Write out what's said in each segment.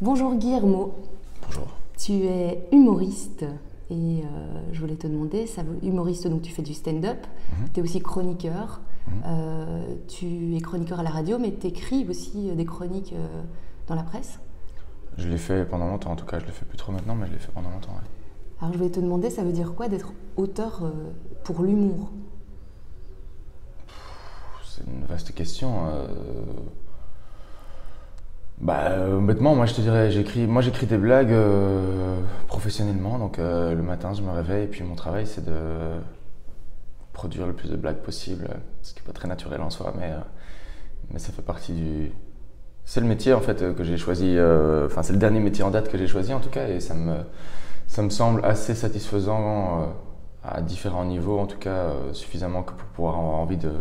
Bonjour Guillermo, Bonjour. tu es humoriste et je voulais te demander, humoriste donc tu fais du stand-up, tu es aussi chroniqueur, tu es chroniqueur à la radio mais tu écris aussi des chroniques dans la presse. Je l'ai fait pendant longtemps, en tout cas je le fais plus trop maintenant, mais je l'ai fait pendant longtemps. Ouais. Alors je voulais te demander, ça veut dire quoi d'être auteur pour l'humour? C'est une vaste question. Honnêtement, moi je te dirais, j'écris des blagues professionnellement, donc le matin je me réveille et puis mon travail c'est de produire le plus de blagues possible, ce qui n'est pas très naturel en soi, mais ça fait partie du... C'est le métier en fait que j'ai choisi, c'est le dernier métier en date que j'ai choisi en tout cas, et ça me semble assez satisfaisant à différents niveaux, en tout cas suffisamment que pour pouvoir avoir envie de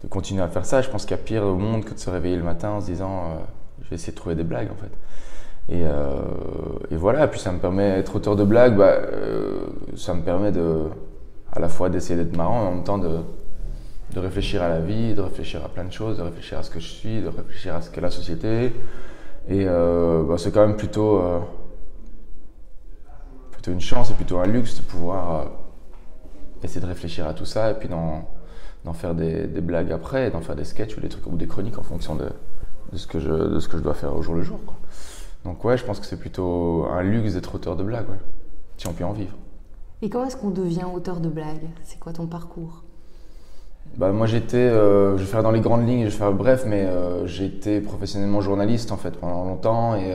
continuer à faire ça. Je pense qu'il y a pire au monde que de se réveiller le matin en se disant je vais essayer de trouver des blagues en fait. Et voilà, puis ça me permet d'être auteur de blagues, ça me permet à la fois d'essayer d'être marrant, en même temps de réfléchir à la vie, de réfléchir à plein de choses, de réfléchir à ce que je suis, de réfléchir à ce qu'est la société. Et c'est quand même plutôt une chance et plutôt un luxe de pouvoir essayer de réfléchir à tout ça et puis d'en faire des blagues après, d'en faire des sketchs ou des trucs ou des chroniques en fonction de ce que je dois faire au jour le jour, quoi. Donc ouais, je pense que c'est plutôt un luxe d'être auteur de blagues, ouais, si on peut en vivre. Et comment est-ce qu'on devient auteur de blagues? C'est quoi ton parcours? Moi je vais faire dans les grandes lignes, je vais faire bref, mais j'ai été professionnellement journaliste en fait pendant longtemps et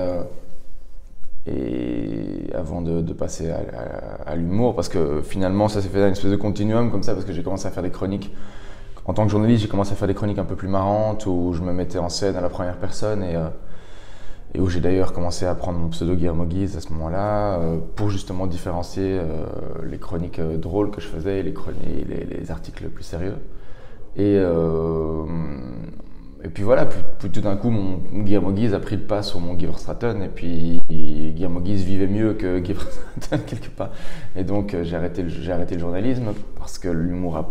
avant de passer à l'humour, parce que finalement ça s'est fait une espèce de continuum comme ça, parce que j'ai commencé à faire des chroniques. En tant que journaliste, j'ai commencé à faire des chroniques un peu plus marrantes, où je me mettais en scène à la première personne et où j'ai d'ailleurs commencé à prendre mon pseudo Guillermo Guise à ce moment-là, pour justement différencier les chroniques drôles que je faisais et les articles plus sérieux. Et puis voilà, puis tout d'un coup, mon Guillermo Guise a pris le pas sur mon Giver Stratton, et puis Guillermo Guise vivait mieux que Giver Stratton quelque part. Et donc j'ai arrêté le journalisme parce que l'humour a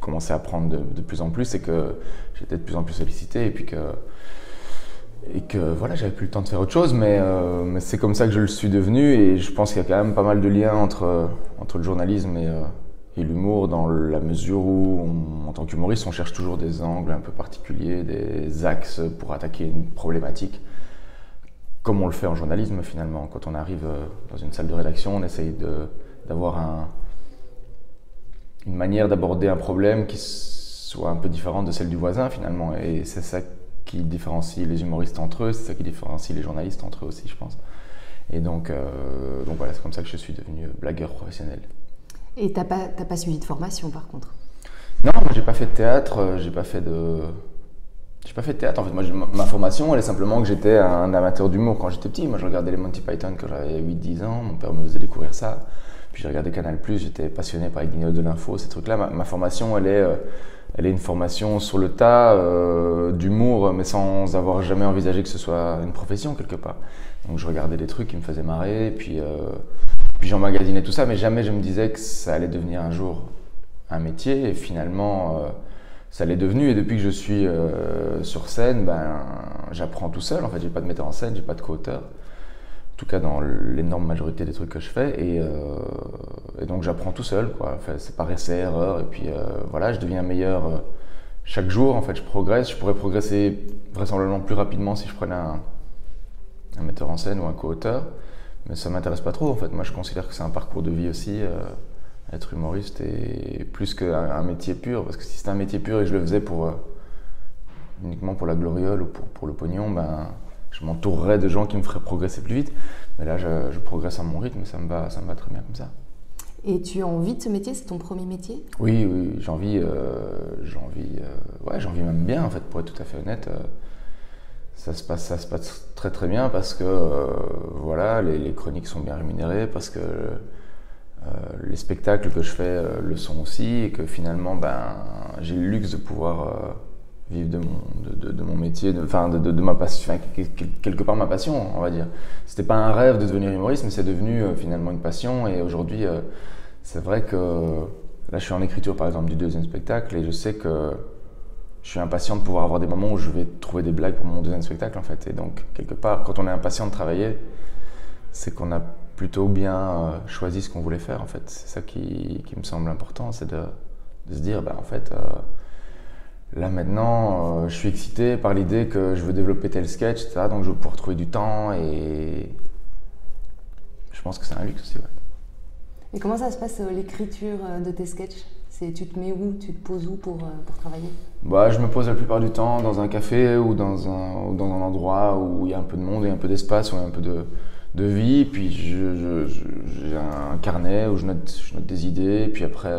commencé à prendre de plus en plus et que j'étais de plus en plus sollicité et que voilà, j'avais plus le temps de faire autre chose, mais c'est comme ça que je le suis devenu, et je pense qu'il y a quand même pas mal de liens entre le journalisme et l'humour, dans la mesure où, en tant qu'humoriste, on cherche toujours des angles un peu particuliers, des axes pour attaquer une problématique, comme on le fait en journalisme finalement. Quand on arrive dans une salle de rédaction, on essaye d'avoir une manière d'aborder un problème qui soit un peu différente de celle du voisin finalement, et c'est ça qui différencie les humoristes entre eux, c'est ça qui différencie les journalistes entre eux aussi, je pense. Et donc voilà, c'est comme ça que je suis devenu blagueur professionnel. Et t'as pas suivi de formation par contre? Non, moi j'ai pas fait de théâtre, j'ai pas fait de théâtre en fait. Moi, ma formation, elle est simplement que j'étais un amateur d'humour quand j'étais petit. Moi je regardais les Monty Python quand j'avais 8-10 ans, mon père me faisait découvrir ça. Puis j'ai regardé Canal+, j'étais passionné par les guignols de l'info, ces trucs-là. Ma formation, elle est une formation sur le tas d'humour, mais sans avoir jamais envisagé que ce soit une profession quelque part. Donc je regardais des trucs qui me faisaient marrer, et puis j'emmagasinais tout ça, mais jamais je me disais que ça allait devenir un jour un métier. Et finalement, ça l'est devenu. Et depuis que je suis sur scène, j'apprends tout seul. En fait, j'ai pas de metteur en scène, j'ai pas de co-auteur. En tout cas dans l'énorme majorité des trucs que je fais, et donc j'apprends tout seul, quoi. Enfin, c'est par essai, erreur, et puis voilà, je deviens meilleur chaque jour. En fait, je progresse. Je pourrais progresser vraisemblablement plus rapidement si je prenais un metteur en scène ou un co-auteur, mais ça m'intéresse pas trop en fait. Moi je considère que c'est un parcours de vie aussi, être humoriste, et plus qu'un métier pur, parce que si c'était un métier pur et que je le faisais uniquement pour la gloriole ou pour le pognon, je m'entourerais de gens qui me feraient progresser plus vite. Mais là, je progresse à mon rythme, ça me va très bien comme ça. Et tu as envie de ce métier? C'est ton premier métier? Oui, j'en vis même bien, en fait, pour être tout à fait honnête. Ça se passe très très bien parce que voilà, les chroniques sont bien rémunérées, parce que les spectacles que je fais le sont aussi, et que finalement, j'ai le luxe de pouvoir vivre de mon métier, de ma passion, quelque part ma passion, on va dire. C'était pas un rêve de devenir humoriste, mais c'est devenu finalement une passion. Et aujourd'hui, c'est vrai que là, je suis en écriture par exemple du deuxième spectacle, et je sais que je suis impatient de pouvoir avoir des moments où je vais trouver des blagues pour mon deuxième spectacle en fait. Et donc quelque part, quand on est impatient de travailler, c'est qu'on a plutôt bien choisi ce qu'on voulait faire en fait. C'est ça qui me semble important, c'est de se dire en fait là maintenant je suis excité par l'idée que je veux développer tel sketch, etc. Donc je vais pouvoir trouver du temps et je pense que c'est un luxe aussi. Ouais. Et comment ça se passe l'écriture de tes sketchs? Tu te mets où? Tu te poses où pour travailler? Je me pose la plupart du temps dans un café ou dans un endroit où il y a un peu de monde et un peu d'espace, où il y a un peu de vie. Puis j'ai un carnet où je note des idées. Et puis après,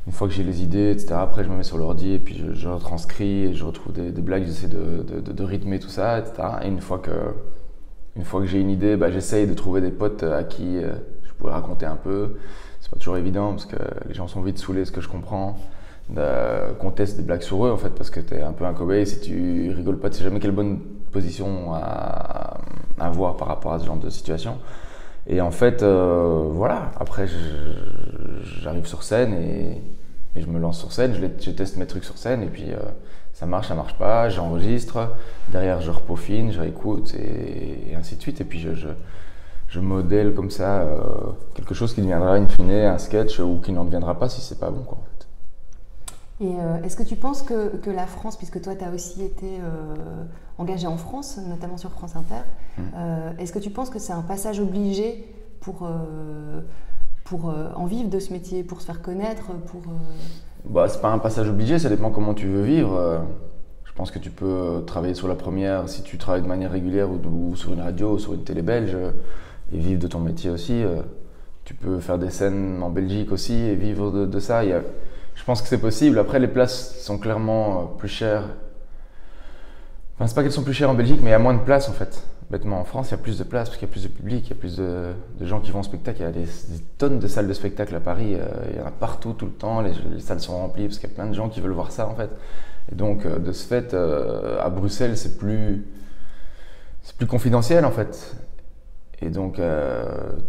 une fois que j'ai les idées, etc., après je me mets sur l'ordi et puis je retranscris et je retrouve des blagues, j'essaie de rythmer tout ça, etc. Et une fois que j'ai une idée, j'essaye de trouver des potes à qui je pourrais raconter un peu. C'est pas toujours évident parce que les gens sont vite saoulés, ce que je comprends, qu'on teste des blagues sur eux en fait, parce que t'es un peu un cobaye. Si tu rigoles pas, tu sais jamais quelle bonne position à avoir par rapport à ce genre de situation. Et en fait, voilà, après j'arrive sur scène et je me lance sur scène, je teste mes trucs sur scène et puis ça marche pas, j'enregistre, derrière je repeaufine, je réécoute et ainsi de suite. Et puis je modèle comme ça quelque chose qui deviendra in fine un sketch ou qui n'en deviendra pas si c'est pas bon quoi, en fait. Et est-ce que tu penses que la France, puisque toi tu as aussi été engagé en France, notamment sur France Inter, est-ce que tu penses que c'est un passage obligé pour en vivre de ce métier, pour se faire connaître, C'est pas un passage obligé, ça dépend comment tu veux vivre. Je pense que tu peux travailler sur la première si tu travailles de manière régulière ou sur une radio ou sur une télé belge et vivre de ton métier aussi. Tu peux faire des scènes en Belgique aussi et vivre de ça. Je pense que c'est possible. Après, les places sont clairement plus chères. Enfin, c'est pas qu'elles sont plus chères en Belgique, mais il y a moins de places en fait. Bêtement, en France, il y a plus de places parce qu'il y a plus de public, il y a plus de gens qui vont au spectacle. Il y a des tonnes de salles de spectacle à Paris. Il y en a partout, tout le temps. Les salles sont remplies parce qu'il y a plein de gens qui veulent voir ça en fait. Et donc, de ce fait, à Bruxelles, c'est plus confidentiel en fait. Et donc,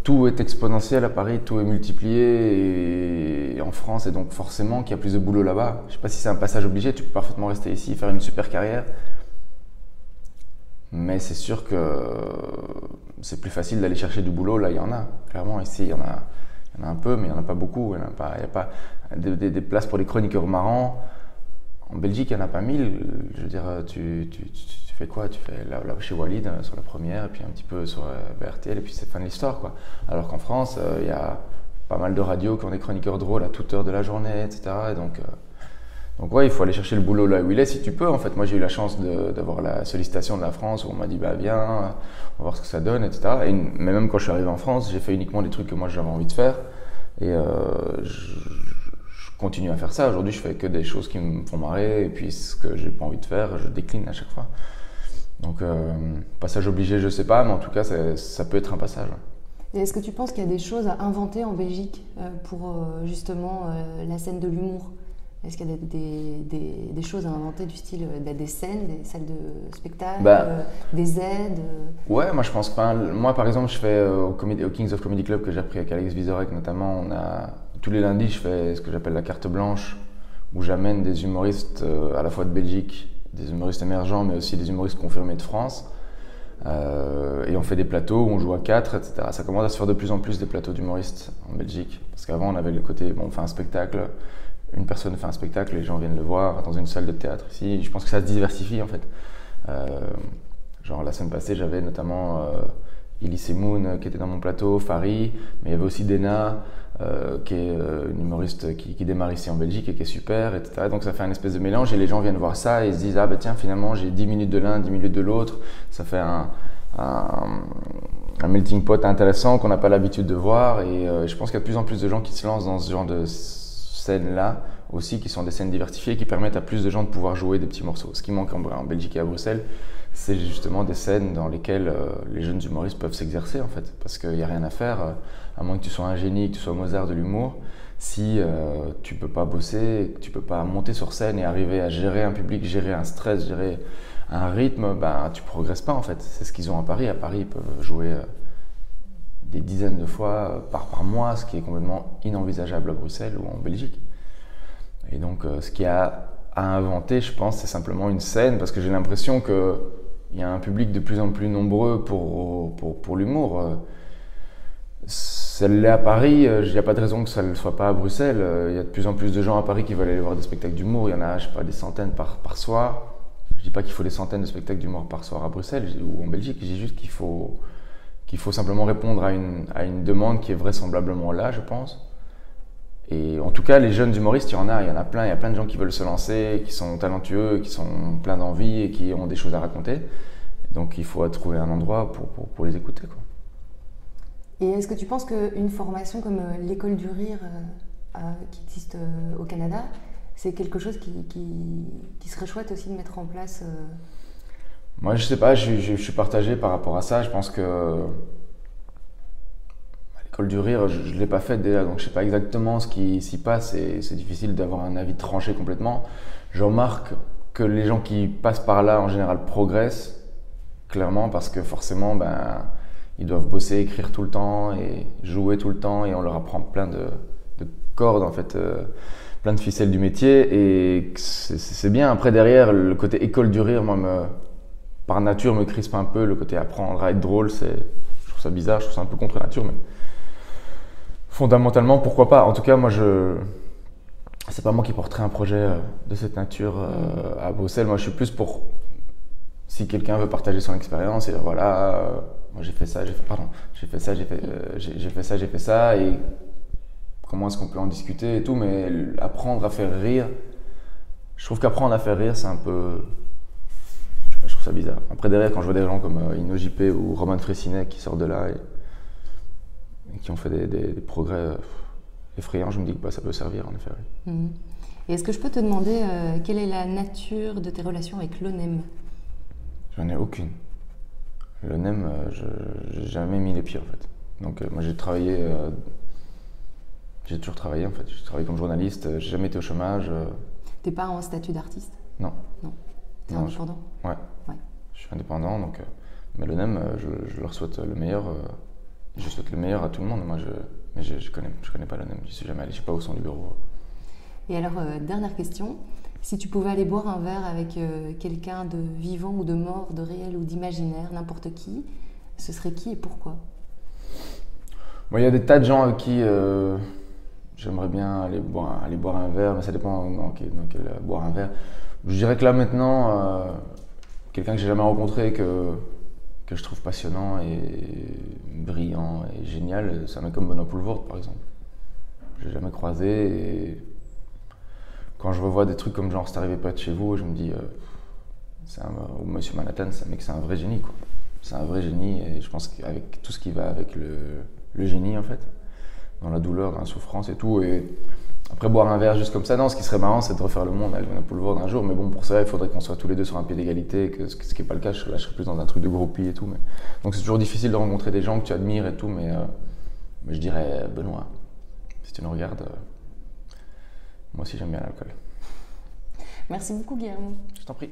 tout est exponentiel à Paris, tout est multiplié et en France. Et donc, forcément, qu'il y a plus de boulot là-bas. Je ne sais pas si c'est un passage obligé, tu peux parfaitement rester ici et faire une super carrière. Mais c'est sûr que c'est plus facile d'aller chercher du boulot. Là, il y en a. Clairement, ici, il y en a un peu, mais il n'y en a pas beaucoup. Il n'y a pas des places pour les chroniqueurs marrants. En Belgique, il n'y en a pas 1000. Je veux dire, tu fais quoi? Tu fais là chez Walid sur la première, et puis un petit peu sur RTL, et puis c'est fin de l'histoire, quoi. Alors qu'en France, il y a pas mal de radios qui ont des chroniqueurs drôles à toute heure de la journée, etc. Et donc ouais, il faut aller chercher le boulot là où il est si tu peux. En fait, moi j'ai eu la chance d'avoir la sollicitation de la France où on m'a dit viens, on va voir ce que ça donne, etc. Mais même quand je suis arrivé en France, j'ai fait uniquement des trucs que moi j'avais envie de faire. Et je continue à faire ça. Aujourd'hui, je fais que des choses qui me font marrer et puis ce que j'ai pas envie de faire, je décline à chaque fois. Donc, passage obligé, je sais pas, mais en tout cas, ça peut être un passage. Et est-ce que tu penses qu'il y a des choses à inventer en Belgique pour justement la scène de l'humour? Est-ce qu'il y a des choses à inventer du style des scènes, des salles de spectacle, des aides Ouais, moi je pense pas. Moi par exemple, je fais au Kings of Comedy Club que j'ai appris avec Alex Vizorek notamment, tous les lundis je fais ce que j'appelle la carte blanche où j'amène des humoristes à la fois de Belgique, des humoristes émergents mais aussi des humoristes confirmés de France. Et on fait des plateaux où on joue à 4, etc. Ça commence à se faire de plus en plus des plateaux d'humoristes en Belgique. Parce qu'avant on avait le côté, on fait un spectacle, une personne fait un spectacle, les gens viennent le voir dans une salle de théâtre ici. Je pense que ça se diversifie en fait. Genre la semaine passée, j'avais notamment Elise Moon qui était dans mon plateau, Fari, mais il y avait aussi Dena qui est une humoriste qui démarre ici en Belgique et qui est super, etc. Donc ça fait un espèce de mélange et les gens viennent voir ça et ils se disent tiens finalement j'ai 10 minutes de l'un, 10 minutes de l'autre. Ça fait un melting pot intéressant qu'on n'a pas l'habitude de voir et je pense qu'il y a de plus en plus de gens qui se lancent dans ce genre de scènes-là aussi, qui sont des scènes diversifiées, qui permettent à plus de gens de pouvoir jouer des petits morceaux. Ce qui manque en Belgique et à Bruxelles, c'est justement des scènes dans lesquelles les jeunes humoristes peuvent s'exercer en fait, parce qu'il n'y a rien à faire, à moins que tu sois un génie, que tu sois Mozart de l'humour, si tu peux pas bosser, que tu peux pas monter sur scène et arriver à gérer un public, gérer un stress, gérer un rythme, tu progresses pas en fait. C'est ce qu'ils ont à Paris. À Paris, ils peuvent jouer des dizaines de fois par mois, ce qui est complètement inenvisageable à Bruxelles ou en Belgique. Et donc, ce qu'il y a à inventer, je pense, c'est simplement une scène, parce que j'ai l'impression qu'il y a un public de plus en plus nombreux pour l'humour. Ça l'est à Paris, il n'y a pas de raison que ça ne le soit pas à Bruxelles. Il y a de plus en plus de gens à Paris qui veulent aller voir des spectacles d'humour. Il y en a, je sais pas, des centaines par soir. Je dis pas qu'il faut des centaines de spectacles d'humour par soir à Bruxelles ou en Belgique. Je dis juste qu'il faut simplement répondre à une demande qui est vraisemblablement là, je pense. Et en tout cas, les jeunes humoristes, il y en a plein. Il y a plein de gens qui veulent se lancer, qui sont talentueux, qui sont pleins d'envie et qui ont des choses à raconter. Donc il faut trouver un endroit pour les écouter, quoi. Et est-ce que tu penses qu'une formation comme l'école du rire qui existe au Canada, c'est quelque chose qui serait chouette aussi de mettre en place Moi, je sais pas, je suis partagé par rapport à ça. Je pense que l'école du rire, je ne l'ai pas faite déjà, donc je sais pas exactement ce qui s'y passe et c'est difficile d'avoir un avis tranché complètement. Je remarque que les gens qui passent par là, en général, progressent, clairement, parce que forcément, ils doivent bosser, écrire tout le temps et jouer tout le temps et on leur apprend plein de cordes, en fait, plein de ficelles du métier et c'est bien. Après, derrière, le côté école du rire, moi, par nature, me crispe un peu. Le côté apprendre à être drôle, je trouve ça bizarre, je trouve ça un peu contre nature, mais fondamentalement, pourquoi pas. En tout cas, moi, c'est pas moi qui porterai un projet de cette nature à Bruxelles. Moi, je suis plus pour si quelqu'un veut partager son expérience et dire voilà, moi j'ai fait ça, j'ai fait ça et comment est-ce qu'on peut en discuter et tout, mais apprendre à faire rire, je trouve qu'apprendre à faire rire, c'est un peu, je trouve ça bizarre. Après derrière, quand je vois des gens comme Inno JP ou Roman Fressinet qui sortent de là et qui ont fait des progrès effrayants, je me dis que ça peut servir en effet. Oui. Mmh. Et est-ce que je peux te demander quelle est la nature de tes relations avec l'ONEM ? J'en ai aucune. L'ONEM, je n'ai jamais mis les pieds en fait. Donc moi j'ai toujours travaillé en fait. J'ai travaillé comme journaliste, j'ai jamais été au chômage. T'es pas en statut d'artiste ? Non. Non. T'es indépendant ? Ouais. Je suis indépendant, donc. Mais l'ONEM, je leur souhaite le meilleur. Je souhaite le meilleur à tout le monde. Moi, mais je connais pas l'ONEM. Je suis jamais allé. Je sais pas où sont les bureaux. Et alors, dernière question. Si tu pouvais aller boire un verre avec quelqu'un de vivant ou de mort, de réel ou d'imaginaire, n'importe qui, ce serait qui et pourquoi ? Bon, il y a des tas de gens avec qui j'aimerais bien aller boire un verre, mais ça dépend dans quel boire un verre. Je dirais que là maintenant, quelqu'un que j'ai jamais rencontré, que je trouve passionnant et brillant et génial, c'est un mec comme Benoît Poelvoort par exemple. Je l'ai jamais croisé et quand je revois des trucs comme genre c'est arrivé pas de chez vous, je me dis ou Monsieur Manhattan, c'est un vrai génie quoi. C'est un vrai génie et je pense qu'avec tout ce qui va avec le génie en fait, dans la douleur, dans la souffrance et tout. Et après boire un verre juste comme ça, non, ce qui serait marrant c'est de refaire le monde avec Benoît Poelvoort un jour, mais bon pour ça il faudrait qu'on soit tous les deux sur un pied d'égalité, ce qui n'est pas le cas, je serais plus dans un truc de groupie et tout. Mais... Donc c'est toujours difficile de rencontrer des gens que tu admires et tout, mais je dirais Benoît, si tu nous regardes, moi aussi j'aime bien l'alcool. Merci beaucoup Guillermo. Je t'en prie.